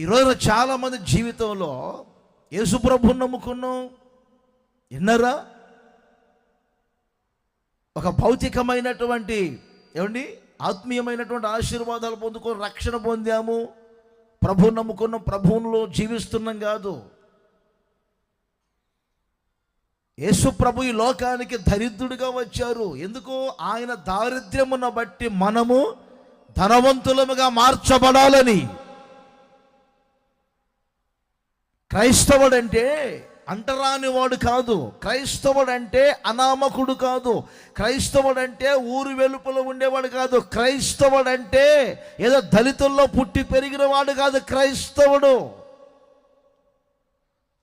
ఈరోజు చాలామంది జీవితంలో యేసుప్రభుని నమ్ముకున్నాం, విన్నారా? ఒక భౌతికమైనటువంటి ఆత్మీయమైనటువంటి ఆశీర్వాదాలు పొందుకొని రక్షణ పొందాము, ప్రభువుని నమ్ముకున్నాం, ప్రభువులో జీవిస్తున్నాం కాదు. యేసు ప్రభు ఈ లోకానికి దరిద్రుడిగా వచ్చారు. ఎందుకు? ఆయన దారిద్ర్యమును బట్టి మనము ధనవంతులముగా మార్చబడాలని. క్రైస్తవుడంటే అంటరాని వాడు కాదు, క్రైస్తవుడంటే అనామకుడు కాదు, క్రైస్తవుడంటే ఊరు వెలుపల ఉండేవాడు కాదు, క్రైస్తవుడంటే ఏదో దళితుల్లో పుట్టి పెరిగిన వాడు కాదు క్రైస్తవుడు.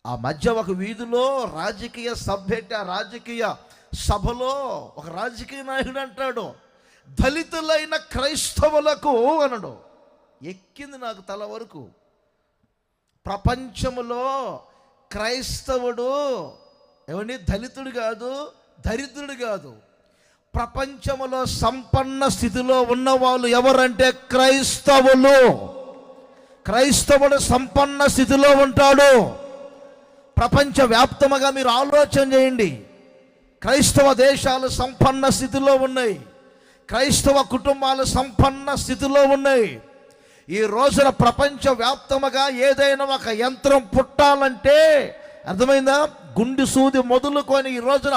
ఆ మధ్య ఒక వీధిలో రాజకీయ సభలో ఒక రాజకీయ నాయకుడు అంటాడు, దళితులైన క్రైస్తవులకు అనడు. ఎక్కింది నాకు తల వరకు. ప్రపంచంలో క్రైస్తవుడు దళితుడు కాదు, దరిద్రుడు కాదు. ప్రపంచంలో సంపన్న స్థితిలో ఉన్నవాళ్ళు ఎవరంటే క్రైస్తవులు. క్రైస్తవుడు సంపన్న స్థితిలో ఉంటాడు. ప్రపంచవ్యాప్తముగా మీరు ఆలోచన చేయండి. క్రైస్తవ దేశాలు సంపన్న స్థితిలో ఉన్నాయి, క్రైస్తవ కుటుంబాలు సంపన్న స్థితిలో ఉన్నాయి. ఈ రోజున ప్రపంచవ్యాప్తముగా ఏదైనా ఒక యంత్రం పుట్టాలంటే, అర్థమైందా, గుండు సూది మొదలుకొని ఈ రోజున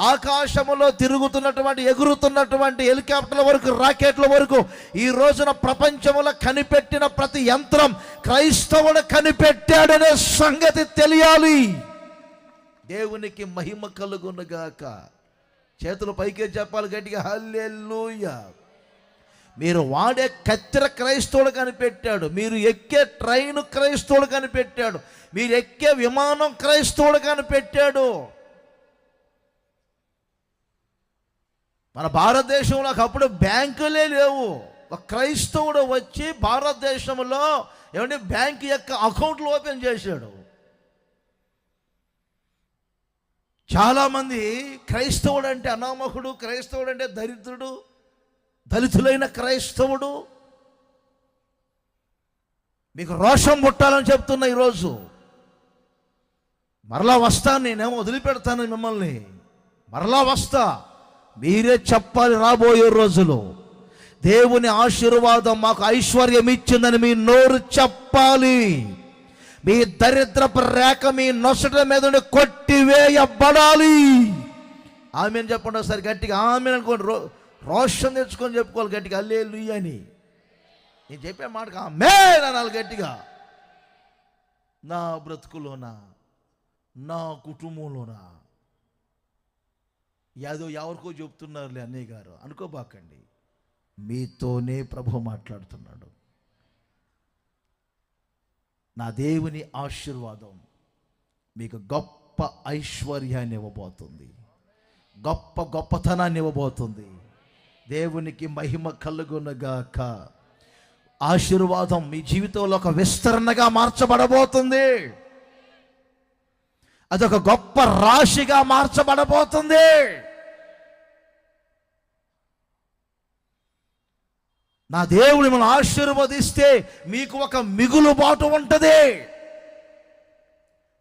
ఆకాశములో తిరుగుతున్నటువంటి ఎగురుతున్నటువంటి హెలికాప్టర్ల వరకు, రాకెట్ల వరకు ఈ రోజున ప్రపంచములో కనిపెట్టిన ప్రతి యంత్రం క్రైస్తవుడు కనిపెట్టాడనే సంగతి తెలియాలి. దేవునికి మహిమ కలుగునుగాక. చేతులు పైకే చెప్పాలి గట్టిగా, హల్లెలూయా. మీరు వాడే కత్తెర క్రైస్తవుడు కనిపెట్టాడు, మీరు ఎక్కే ట్రైన్ క్రైస్తవుడు కనిపెట్టాడు, మీరు ఎక్కే విమానం క్రైస్తవుడు కనిపెట్టాడు. మన భారతదేశంలో ఒకప్పుడు బ్యాంకులే లేవు. ఒక క్రైస్తవుడు వచ్చి భారతదేశంలో బ్యాంక్ యొక్క అకౌంట్లు ఓపెన్ చేశాడు. చాలామంది క్రైస్తవుడు అంటే అనామకుడు, క్రైస్తవుడు అంటే దరిద్రుడు, దళితులైన క్రైస్తవుడు. మీకు రోషం పుట్టాలని చెప్తున్నా. ఈరోజు మరలా వస్తాను, నేనేమో వదిలిపెడతాను మిమ్మల్ని, మరలా వస్తా. మీరే చెప్పాలి రాబోయే రోజులు దేవుని ఆశీర్వాదం మాకు ఐశ్వర్యం ఇచ్చిందని మీ నోరు చెప్పాలి. మీ దరిద్రపు రేఖ మీ నొసట మీద కొట్టివేయబడాలి. ఆమెను చెప్పండి ఒకసారి గట్టిగా, ఆమెను అనుకోండి. రోషం తెచ్చుకొని చెప్పుకోవాలి గట్టిగా, హల్లెలూయా అని. నేను చెప్పే మాటకు ఆమేన్ అనాలి గట్టిగా. నా బ్రతుకులోనా, నా కుటుంబంలోనా, ఏదో ఎవరికో చెప్తున్నారులే అన్నయ్య గారు అనుకోబాకండి, మీతోనే ప్రభు మాట్లాడుతున్నాడు. నా దేవుని ఆశీర్వాదం మీకు గొప్ప ఐశ్వర్యాన్ని ఇవ్వబోతుంది, గొప్పతనాన్ని ఇవ్వబోతుంది. దేవునికి మహిమ కలుగునుగాక. ఆశీర్వాదం మీ జీవితంలో ఒక విస్తరణగా మార్చబడబోతుంది. అదొక గొప్ప రాశిగా మార్చబడబోతుంది. నా దేవుడు మిమ్మల్ని ఆశీర్వదిస్తే మీకు ఒక మిగులుబాటు ఉంటుంది.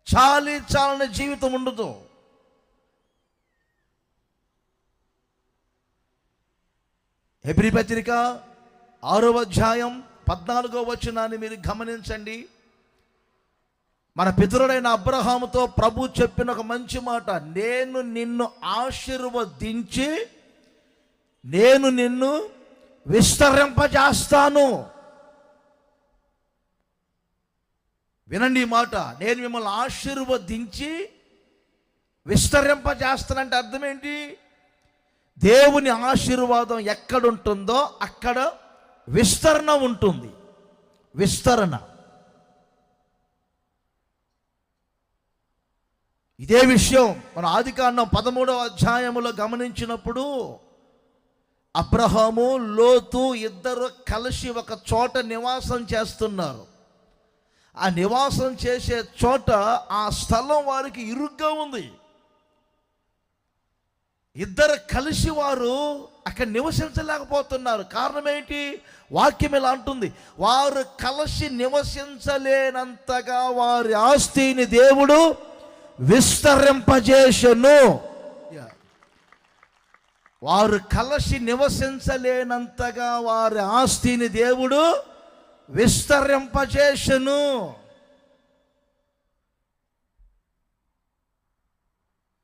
చాలని జీవితం ఉండదు. హెబ్రీ పత్రిక 6వ అధ్యాయం 14వ వచనాన్ని మీరు గమనించండి. మన పితరుడైన అబ్రహాముతో ప్రభు చెప్పిన ఒక మంచి మాట, నేను నిన్ను ఆశీర్వదించి నేను నిన్ను విస్తరింపజేస్తాను. వినండి ఈ మాట, నేను మిమ్మల్ని ఆశీర్వదించి విస్తరింపజేస్తానంటే అర్థం ఏంటి? దేవుని ఆశీర్వాదం ఎక్కడుంటుందో అక్కడ విస్తరణ ఉంటుంది. విస్తరణ. ఇదే విషయం మన ఆదికాండం 13వ అధ్యాయములో గమనించినప్పుడు అబ్రహాము, లోతు ఇద్దరు కలిసి ఒక చోట నివాసం చేస్తున్నారు. ఆ నివాసం చేసే చోట ఆ స్థలం వారికి ఇరుగ్గా ఉంది. ఇద్దరు కలిసి వారు అక్కడ నివసించలేకపోతున్నారు. కారణం ఏంటి? వాక్యం ఇలా అంటుంది, వారు కలిసి నివసించలేనంతగా వారి ఆస్తిని దేవుడు విస్తరింపజేసెను. వారు కలిసి నివసించలేనంతగా వారి ఆస్తిని దేవుడు విస్తరింపజేసెను.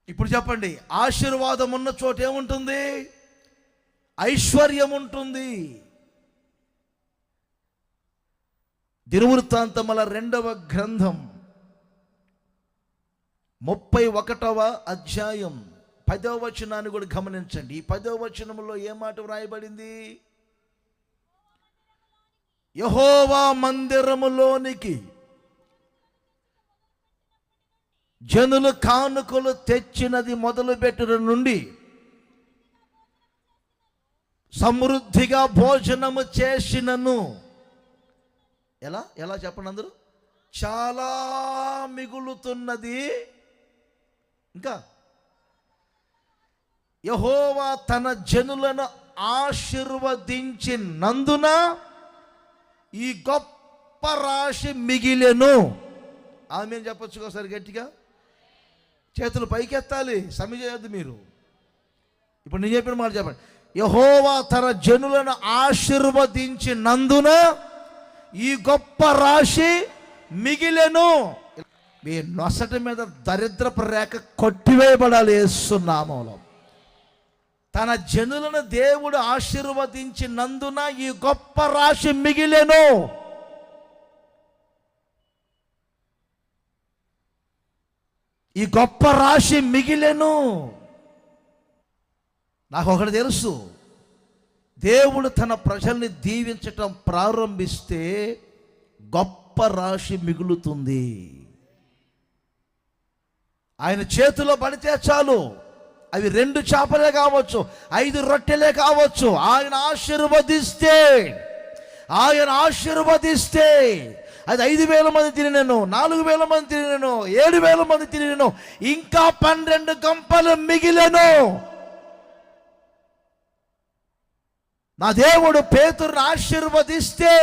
ఇప్పుడు చెప్పండి, ఆశీర్వాదం ఉన్న చోట ఏముంటుంది? ఐశ్వర్యం ఉంటుంది. దినవృత్తాంతముల 2వ గ్రంథం 31వ అధ్యాయం 10వ వచనాన్ని కూడా గమనించండి. ఈ 10వ వచనంలో ఏ మాట వ్రాయబడింది? యెహోవా మందిరములోనికి జనులు కానుకలు తెచ్చినది మొదలుపెట్టిన నుండి సమృద్ధిగా భోజనము చేసినను. ఎలా చెప్పండి అందరూ? చాలా మిగులుతున్నది. ఇంకా యెహోవా తన జనులను ఆశీర్వదించినందున ఈ గొప్ప రాశి మిగిలెను. ఆమేన్ చెప్పొచ్చు ఒకసారి గట్టిగా. చేతులు పైకెత్తాలి, సమ్మె చేయొద్దు మీరు. ఇప్పుడు నేను చెప్పిన మాట చెప్పండి. యెహోవా తన జనులను ఆశీర్వదించినందున ఈ గొప్ప రాశి మిగిలెను. మీ నొసటి మీద దరిద్రపు రేఖ కొట్టివేయబడాలి యేసు నామములో. తన జనులను దేవుడు ఆశీర్వదించినందున ఈ గొప్ప రాశి మిగిలెను. ఈ గొప్ప రాశి మిగిలెను. నాకు ఒకటి తెలుసు, దేవుడు తన ప్రజల్ని దీవించటం ప్రారంభిస్తే గొప్ప రాశి మిగులుతుంది. ఆయన చేతిలో పడితే చాలు, అవి 2 చేపలే కావచ్చు, 5 రొట్టెలే కావచ్చు. ఆయన ఆశీర్వదిస్తే అది 5,000 మంది తినను, 4,000 మంది తినను, 7,000 మంది తినను, ఇంకా 12 గంపలు మిగిలెను. నా దేవుడు పేతురుని ఆశీర్వదిస్తే,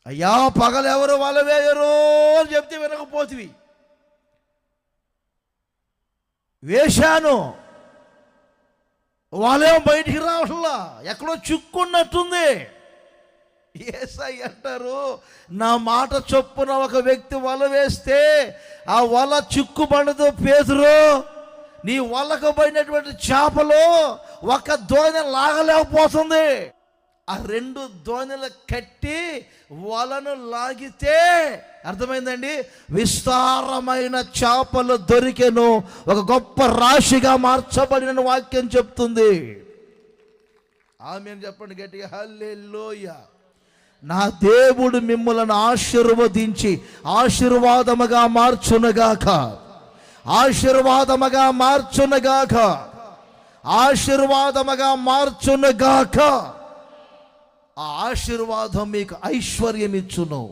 అయ్యా పగలెవరు వల వేయరు అని చెప్తే వినకపోతివి, వేశాను, వాళ్ళేమో బయటికి రావట్లా, ఎక్కడో చిక్కున్నట్టుంది. యేసయ్య అంటారు, నా మాట చొప్పున ఒక వ్యక్తి వల వేస్తే ఆ వల చిక్కుబడదు పేతురు. నీ వలకు పోయినటువంటి చేపలు ఒక దోణి లాగలేకపోతుంది. ఆ 2 దోణిలు కట్టి వలను లాగితే అర్థమైందండి, విస్తారమైన చేపలు దొరికెను, ఒక గొప్ప రాశిగా మార్చబడిన వాక్యం చెప్తుంది. ఆమేన్ చెప్పండి గట్టిగా. హల్లెలూయా. నా దేవుడు మిమ్మల్ని ఆశీర్వదించి ఆశీర్వాదముగా మార్చునుగాక, ఆశీర్వాదముగా మార్చునుగాక, ఆశీర్వాదముగా మార్చునుగాక. ఆ ఆశీర్వాదం మీకు ఐశ్వర్యం ఇచ్చును.